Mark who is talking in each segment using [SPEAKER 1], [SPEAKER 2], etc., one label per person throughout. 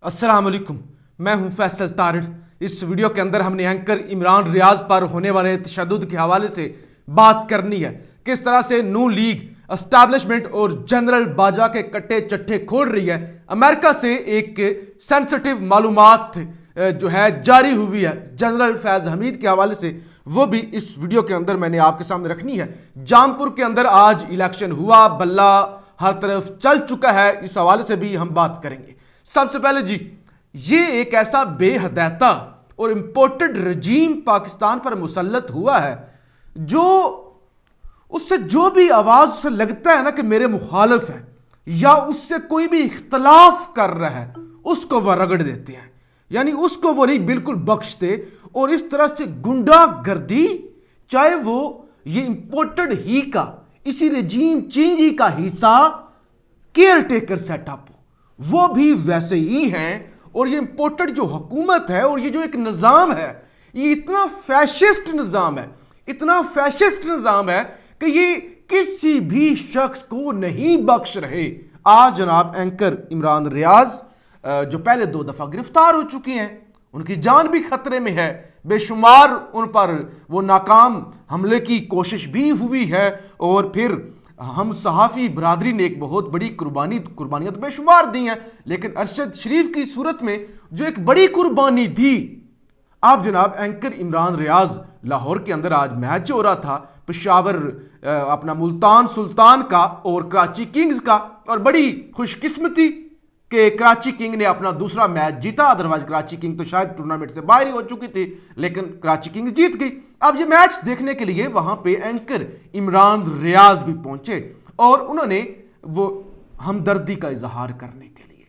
[SPEAKER 1] अस्सलाम वालेकुम, मैं हूं फैसल तारिड़। इस वीडियो के अंदर हमने एंकर इमरान रियाज पर होने वाले तशद्दुद के हवाले से बात करनी है। किस तरह से नून लीग एस्टैब्लिशमेंट और जनरल बाजवा के कट्टे चट्टे खोल रही है। अमेरिका से एक सेंसिटिव मालूमात जो है जारी हुई है जनरल फैज हमीद के हवाले से, वो भी इस वीडियो के अंदर मैंने आपके सामने रखनी है। जामपुर के अंदर आज इलेक्शन हुआ, बल्ला हर तरफ चल चुका है, इस हवाले से भी हम बात करेंगे। सबसे पहले जी, ये एक ऐसा बेहदैता और इंपोर्टेड रजीम पाकिस्तान पर मुसल्लत हुआ है जो उससे जो भी आवाज से लगता है ना कि मेरे मुखालिफ है या उससे कोई भी इख्तलाफ कर रहा है, उसको वह रगड़ देते हैं, यानी उसको वो नहीं बिल्कुल बख्शते। और इस तरह से गुंडागर्दी, चाहे वो ये इंपोर्टेड ही का इसी रजीम चेंज ही का हिस्सा केयर टेकर सेटअप, वो भी वैसे ही हैं। और ये इंपोर्टेड जो हुकूमत है और ये जो एक निज़ाम है, ये इतना फैशिस्ट निज़ाम है, इतना फैशिस्ट निज़ाम है कि ये किसी भी शख्स को नहीं बख्श रहे। आज जनाब एंकर इमरान रियाज जो पहले 2 दफा गिरफ्तार हो चुके हैं, उनकी जान भी खतरे में है, बेशुमार उन पर वो नाकाम हमले की कोशिश भी हुई है। और फिर हम सहाफ़ी बरादरी ने एक बहुत बड़ी कुर्बानियां तो बेशुमार दी हैं, लेकिन अरशद शरीफ की सूरत में जो एक बड़ी कुर्बानी दी। आप जनाब एंकर इमरान रियाज लाहौर के अंदर आज मैच हो रहा था, पेशावर अपना मुल्तान सुल्तान का और कराची किंग्स का, और बड़ी खुशकिस्मती कि कराची किंग ने अपना दूसरा मैच जीता। अदरवाइज कराची किंग तो शायद टूर्नामेंट से बाहर ही हो चुकी थी, लेकिन कराची किंग्स जीत गई। अब ये मैच देखने के लिए वहां पे एंकर इमरान रियाज भी पहुंचे और उन्होंने वो हमदर्दी का इजहार करने के लिए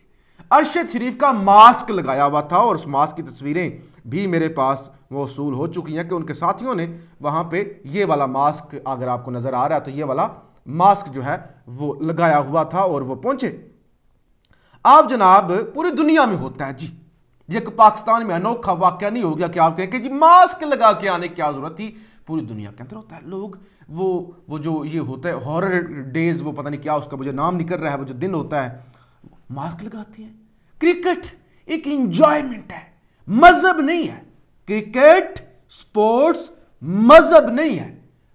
[SPEAKER 1] अरशद शरीफ का मास्क लगाया हुआ था, और उस मास्क की तस्वीरें भी मेरे पास मौसूल हो चुकी हैं कि उनके साथियों ने वहां पे ये वाला मास्क, अगर आपको नजर आ रहा है तो ये वाला मास्क जो है वो लगाया हुआ था और वो पहुंचे। आप जनाब पूरी दुनिया में होता है जी, ये पाकिस्तान में अनोखा वाकया नहीं हो गया कि आप कहें कि जी मास्क लगा के आने की क्या जरूरत थी। पूरी दुनिया के अंदर होता है। लोग वो जो ये होता है हॉरर डेज, वो पता नहीं क्या उसका मुझे नाम निकल रहा है, वो जो दिन होता है मास्क लगाती हैं। क्रिकेट एक इंजॉयमेंट है, मजहब नहीं है। क्रिकेट स्पोर्ट्स मजहब नहीं है,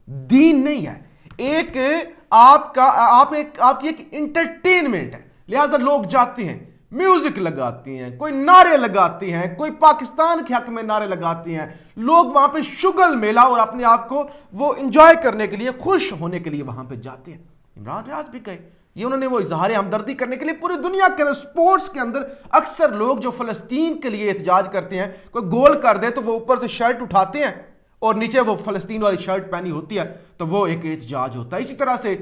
[SPEAKER 1] दीन नहीं है, एक आपकी एक इंटरटेनमेंट है। लिहाजा लोग जाते हैं, म्यूजिक लगाती हैं, कोई नारे लगाती हैं, कोई पाकिस्तान के हक में नारे लगाती हैं। लोग वहां पे शुगल मेला और अपने आप को वो एंजॉय करने के लिए, खुश होने के लिए वहां पे जाते हैं। इमरान रियाज भी गए, ये उन्होंने वो इजहार हमदर्दी करने के लिए पूरी दुनिया के अंदर स्पोर्ट्स के अंदर अक्सर लोग जो फलस्तीन के लिए एहतजाज करते हैं, कोई गोल कर दे तो वो ऊपर से शर्ट उठाते हैं और नीचे वो फलस्तीन वाली शर्ट पहनी होती है, तो वो एक एहतजाज होता है। इसी तरह से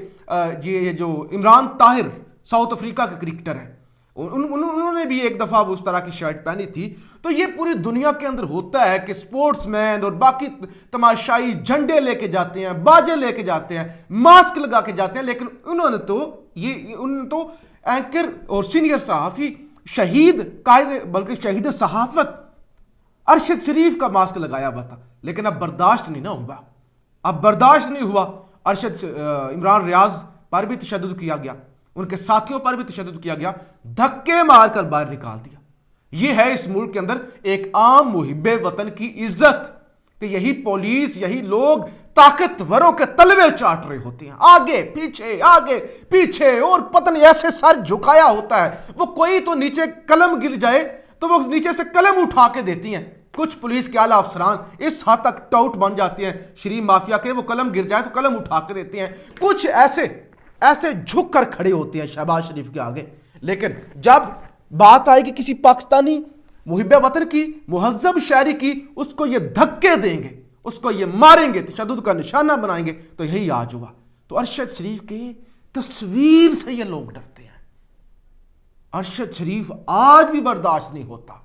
[SPEAKER 1] ये जो इमरान ताहिर साउथ अफ्रीका के क्रिकेटर हैं, उन्होंने भी एक दफा उस तरह की शर्ट पहनी थी। तो ये पूरी दुनिया के अंदर होता है कि स्पोर्ट्समैन और बाकी तमाशाई झंडे लेके जाते हैं, बाजे लेके जाते हैं, मास्क लगा के जाते हैं, लेकिन उन्होंने तो एंकर और सीनियर सहाफी शहीद कायदे बल्कि शहीद सहाफत अरशद शरीफ का मास्क लगाया हुआ था, लेकिन अब बर्दाश्त नहीं ना हुआ, अब बर्दाश्त नहीं हुआ। अरशद इमरान रियाज पर भी तशद्दुद किया गया, उनके साथियों पर भी तशद्दुद किया गया, धक्के मारकर बाहर निकाल दिया। यह है इस मुल्क के अंदर एक आम मुहिब्बे वतन की इज्जत कि यही पुलिस, यही लोग ताकतवरों के तलवे चाट रहे होते हैं, आगे पीछे और पता नहीं ऐसे सर झुकाया होता है। वो कोई तो नीचे कलम गिर जाए तो वो नीचे से कलम उठा के देती हैं। कुछ पुलिस के आला अफसरान इस हद तक टाउट बन जाते हैं शरीफ माफिया के, वो कलम गिर जाए तो कलम उठा के देते हैं। कुछ ऐसे झुक कर खड़े होते हैं शहबाज शरीफ के आगे। लेकिन जब बात आएगी किसी पाकिस्तानी मुहिब्बे वतन की, मुहज्जब शहरी की, उसको ये धक्के देंगे, उसको ये मारेंगे, तशद्दुद का निशाना बनाएंगे। तो यही आज हुआ। तो अरशद शरीफ के तस्वीर से ये लोग डरते हैं। अरशद शरीफ आज भी बर्दाश्त नहीं होता,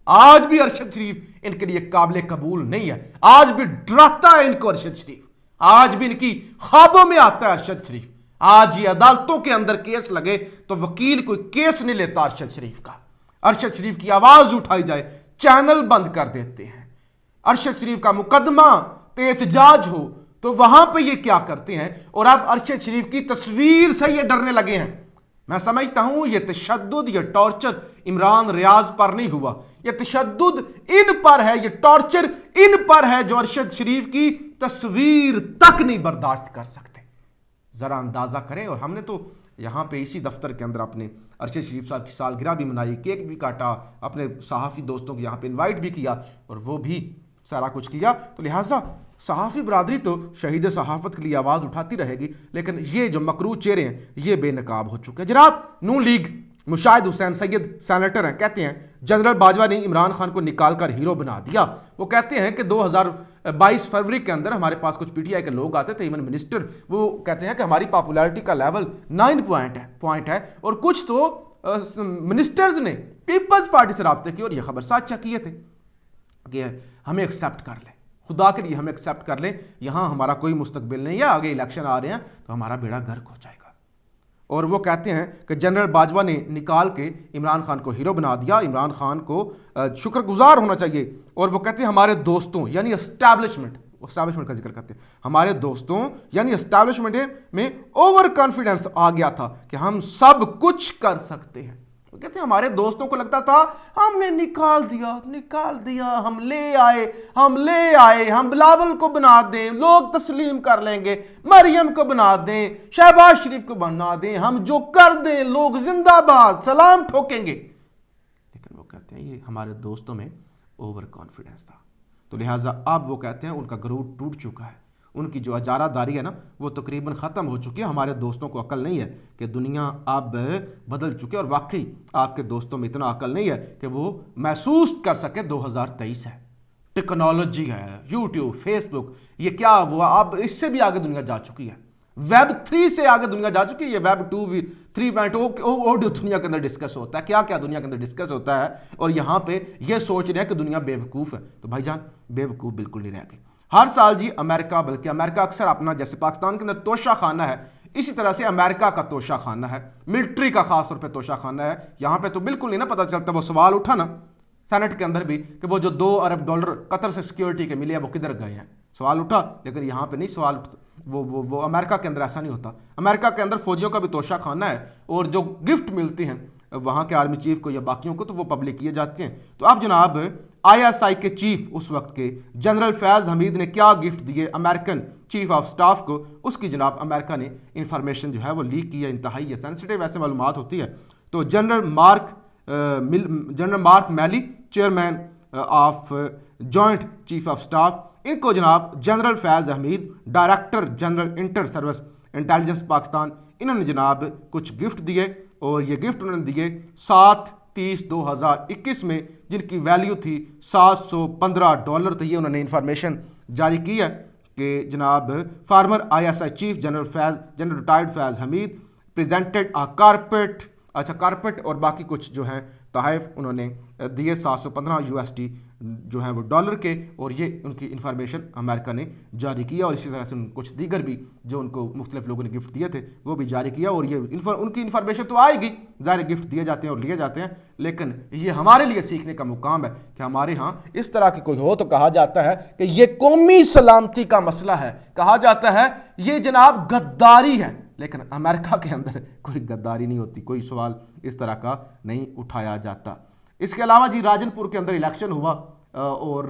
[SPEAKER 1] आज भी अरशद शरीफ इनके लिए काबिल कबूल नहीं है, आज भी डराता है इनको अरशद शरीफ, आज भी इनकी ख्वाबों में आता है अरशद शरीफ। आज ये अदालतों के अंदर केस लगे तो वकील कोई केस नहीं लेता अरशद शरीफ का। अरशद शरीफ की आवाज उठाई जाए, चैनल बंद कर देते हैं। अरशद शरीफ का मुकदमा एहतजाज हो तो वहां पे ये क्या करते हैं। और अब अरशद शरीफ की तस्वीर से ये डरने लगे हैं मैं समझता हूं ये तशद्दुद, ये टॉर्चर इमरान रियाज पर नहीं हुआ, ये तशद्दुद इन पर है, ये टॉर्चर इन पर है जो अरशद शरीफ की तस्वीर तक नहीं बर्दाश्त कर सकते। जरा अंदाजा करें। और हमने तो यहाँ पे इसी दफ्तर के अंदर अपने अरशद शरीफ साहब की सालगिरह भी मनाई, केक भी काटा, अपने सहाफ़ी दोस्तों को यहाँ पे इनवाइट भी किया और वो भी सारा कुछ किया। तो लिहाजा सहाफ़ी बरादरी तो शहीद सहाफ़त के लिए आवाज़ उठाती रहेगी, लेकिन ये जो मकरू चेहरे हैं ये बेनकाब हो चुके हैं। जनाब नून लीग मुशाहिद हुसैन सैयद सेनेटर हैं, कहते हैं जनरल बाजवा ने इमरान खान को निकाल कर हीरो बना दिया। वो कहते हैं कि 2022 फरवरी के अंदर हमारे पास कुछ पीटीआई के लोग आते थे, इवन मिनिस्टर, वो कहते हैं कि हमारी पॉपुलैरिटी का लेवल 9 पॉइंट है और कुछ तो मिनिस्टर्स ने पीपल्स पार्टी से रब्ते किए और ये खबर साझा किए थे कि हमें एक्सेप्ट कर लें, खुदा के लिए हमें एक्सेप्ट कर लें, यहाँ हमारा कोई मुस्तकबिल नहीं है, आगे इलेक्शन आ रहे हैं तो हमारा बेड़ा गर्क हो जाएगा। और वो कहते हैं कि जनरल बाजवा ने निकाल के इमरान खान को हीरो बना दिया, इमरान खान को शुक्रगुजार होना चाहिए। और वो कहते हैं हमारे दोस्तों यानी एस्टैब्लिशमेंट का जिक्र करते हैं, हमारे दोस्तों यानी एस्टैब्लिशमेंट में ओवर कॉन्फिडेंस आ गया था कि हम सब कुछ कर सकते हैं। वो कहते हैं हमारे दोस्तों को लगता था हमने निकाल दिया, हम ले आए, हम बिलावल को बना दें, लोग तस्लीम कर लेंगे, मरियम को बना दें, शहबाज शरीफ को बना दें, हम जो कर दें लोग जिंदाबाद सलाम ठोकेंगे। लेकिन वो कहते हैं ये हमारे दोस्तों में ओवर कॉन्फिडेंस था। तो लिहाजा अब वो कहते हैं उनका गरूर टूट चुका है, उनकी जो अजारादारी है ना वो तकरीबन ख़त्म हो चुकी है। हमारे दोस्तों को अकल नहीं है कि दुनिया अब बदल चुकी है, और वाकई आपके दोस्तों में इतना अकल नहीं है कि वो महसूस कर सके 2023 है, टेक्नोलॉजी है, यूट्यूब, फेसबुक, ये क्या हुआ, अब इससे भी आगे दुनिया जा चुकी है, वेब 3 से आगे दुनिया जा चुकी है। ये वेब 2 3.0 दुनिया के अंदर डिस्कस होता है, क्या क्या दुनिया के अंदर डिस्कस होता है, और यहाँ पे ये सोच रहे हैं कि दुनिया बेवकूफ़ है। तो भाईजान बेवकूफ़ बिल्कुल नहीं रह गई। हर साल जी अमेरिका, बल्कि अमेरिका अक्सर अपना, जैसे पाकिस्तान के अंदर तोशा खाना है, इसी तरह से अमेरिका का तोशा खाना है, मिलिट्री का खास तौर पे तोशा खाना है। यहाँ पे तो बिल्कुल नहीं ना पता चलता। वो सवाल उठा ना सेनेट के अंदर भी कि वो जो $2 अरब कतर से सिक्योरिटी के मिले हैं वो किधर गए हैं, सवाल उठा, लेकिन यहाँ पे नहीं सवाल उठता। वो अमेरिका के अंदर ऐसा नहीं होता। अमेरिका के अंदर फौजियों का भी तोशा खाना है, और जो गिफ्ट मिलती हैं वहाँ के आर्मी चीफ को या बाकियों को तो वो पब्लिक किए जाते हैं। तो अब जनाब ISI के चीफ उस वक्त के जनरल फैज़ हमीद ने क्या गिफ्ट दिए अमेरिकन चीफ ऑफ स्टाफ को, उसकी जनाब अमेरिका ने इंफॉर्मेशन जो है वो लीक की है। इंतहाई सेंसिटिव ऐसे मालूमात होती है। तो general Mark Milley, chairman of joint chief of staff, इनको जनाब general Faiz Hameed, director general inter service intelligence Pakistan, इन्होंने जनाब कुछ गिफ्ट दिए, और ये गिफ्ट उन्होंने दिए 7/30/2021 में, जिनकी वैल्यू थी $715 थी। ये उन्होंने इंफॉर्मेशन जारी की है कि जनाब farmer ISI chief general retired फैज़ हमीद प्रेजेंटेड अ कारपेट और बाकी कुछ जो हैं तोहफ़े उन्होंने दिए $715 जो हैं वो डॉलर के, और ये उनकी इन्फॉर्मेशन अमेरिका ने जारी किया। और इसी तरह से कुछ दीगर भी जो उनको मुख्तलिफ लोगों ने गिफ्ट दिए थे वो भी जारी किया। और ये उनकी इन्फॉर्मेशन तो आएगी, ज़ाहिर गिफ्ट दिए जाते हैं और लिए जाते हैं, लेकिन ये हमारे लिए सीखने का मुकाम है कि हमारे यहाँ इस तरह की कोई हो तो कहा जाता है कि ये कौमी सलामती का मसला है, कहा जाता है ये जनाब गद्दारी है। लेकिन अमेरिका के अंदर कोई गद्दारी नहीं होती, कोई सवाल इस तरह का नहीं उठाया जाता। इसके अलावा जी राजनपुर के अंदर इलेक्शन हुआ, और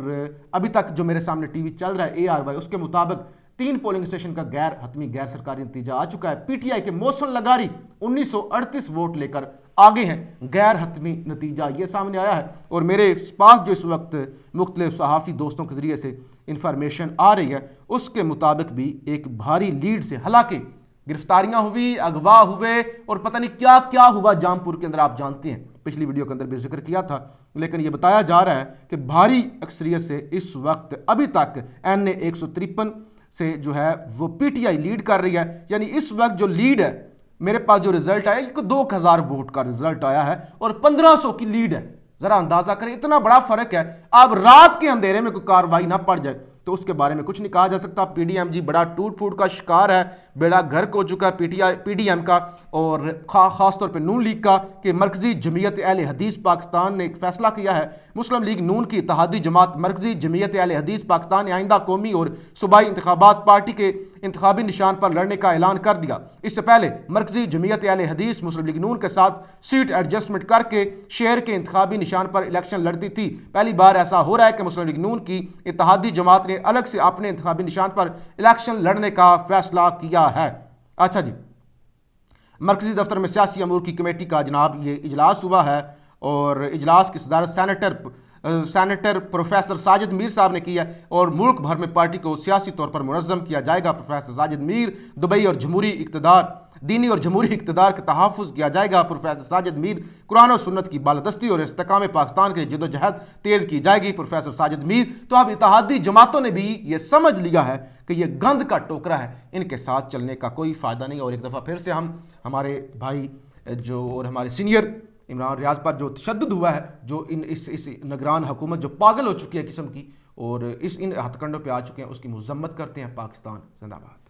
[SPEAKER 1] अभी तक जो मेरे सामने टीवी चल रहा है ARY, उसके मुताबिक 3 पोलिंग स्टेशन का गैर सरकारी नतीजा आ चुका है। PTI के मोहसिन लगारी 1938 वोट लेकर आगे हैं। गैर हतमी नतीजा ये सामने आया है, और मेरे पास जो इस वक्त मुख्तलिफ सहाफ़ी दोस्तों के ज़रिए से इंफॉर्मेशन आ रही है उसके मुताबिक भी एक भारी लीड से, हालांकि गिरफ्तारियां हुई, अगवा हुए, और पता नहीं क्या क्या हुआ जामपुर के अंदर, आप जानते हैं, पिछली वीडियो के अंदर भी जिक्र किया था। लेकिन ये बताया जा रहा है कि भारी अक्सरियत से इस वक्त अभी तक NA 153 से जो है वो PTI लीड कर रही है। यानी इस वक्त जो लीड है, मेरे पास जो रिजल्ट आया 2000 वोट का रिजल्ट आया है और 1500 की लीड है। जरा अंदाजा करें, इतना बड़ा फर्क है। अब रात के अंधेरे में कोई कार्रवाई ना पड़ जाए तो उसके बारे में कुछ नहीं कहा जा सकता। PDM बड़ा टूट फूट का शिकार है, बेड़ा गर्क हो चुका है PDM का, और खास तौर पे नून लीग का, कि मरकजी जमीयत अहले हदीस पाकिस्तान ने एक फैसला किया है। मुस्लिम लीग नून की इत्तेहादी जमात मरकजी जमीयत अहले हदीस पाकिस्तान ने आइंदा कौमी और सूबाई इंतखाबात पार्टी के انتخابی نشان پر لڑنے کا اعلان کر دیا۔ اس سے پہلے مرکزی جمعیت اہل حدیث مسلم لیگ نون کے ساتھ سیٹ ایڈجسٹمنٹ کر کے شہر کے انتخابی نشان پر الیکشن لڑتی تھی۔ پہلی بار ایسا ہو رہا ہے کہ مسلم لیگ نون کی اتحادی جماعت نے الگ سے اپنے انتخابی نشان پر الیکشن لڑنے کا فیصلہ کیا ہے۔ اچھا جی، مرکزی دفتر میں سیاسی امور کی کمیٹی کا جناب یہ اجلاس ہوا ہے، اور اجلاس کی صدارت سینیٹر پروفیسر ساجد میر صاحب نے کی ہے، اور ملک بھر میں پارٹی کو سیاسی طور پر منظم کیا جائے گا۔ پروفیسر ساجد میر دبئی اور دینی اور جمہوری اقتدار کا تحفظ کیا جائے گا۔ پروفیسر ساجد میر قرآن و سنت کی بالادستی اور استحکام پاکستان کے جد و جہد تیز کی جائے گی۔ پروفیسر ساجد میر تو اب اتحادی جماعتوں نے بھی یہ سمجھ لیا ہے کہ یہ گند کا ٹوکرا ہے، ان کے ساتھ چلنے کا کوئی فائدہ نہیں، اور ایک دفعہ پھر سے ہمارے بھائی اور ہمارے سینئر عمران ریاض پر جو تشدد ہوا ہے، جو اس نگران حکومت جو پاگل ہو چکی ہے قسم کی، اور ان ہتھ کنڈوں پہ آ چکے ہیں، اس کی مذمت کرتے ہیں۔ پاکستان زندہ باد۔